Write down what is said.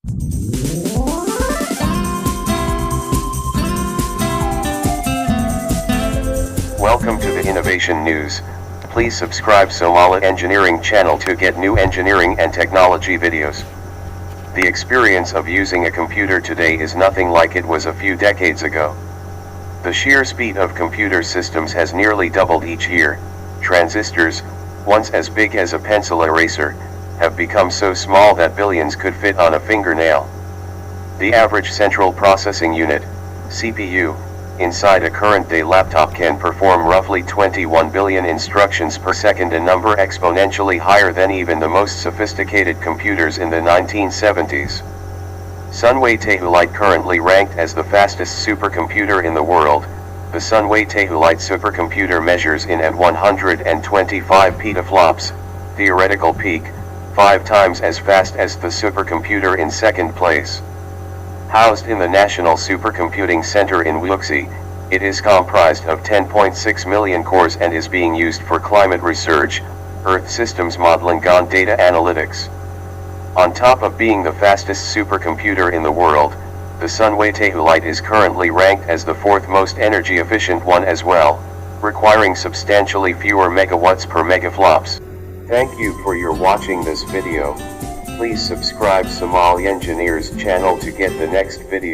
Welcome to the Innovation News. Please subscribe Somali Engineering channel to get new engineering and technology videos. The experience of using a computer today is nothing like it was a few decades ago. The sheer speed of computer systems has nearly doubled each year. Transistors, once as big as a pencil eraser, have become so small that billions could fit on a fingernail. The average central processing unit, CPU, inside a current-day laptop can perform roughly 21 billion instructions per second, a number exponentially higher than even the most sophisticated computers in the 1970s. Sunway Tehulite, currently ranked as the fastest supercomputer in the world, the Sunway Tehulite supercomputer measures in at 125 petaflops, theoretical peak, 5 times as fast as the supercomputer in second place. Housed in the National Supercomputing Center in Wuxi, it is comprised of 10.6 million cores and is being used for climate research, Earth systems modeling, and data analytics. On top of being the fastest supercomputer in the world, the Sunway Tehulite is currently ranked as the 4th most energy efficient one as well, requiring substantially fewer megawatts per megaflops. Thank you for your watching this video. Please subscribe Somali Engineers channel to get the next video.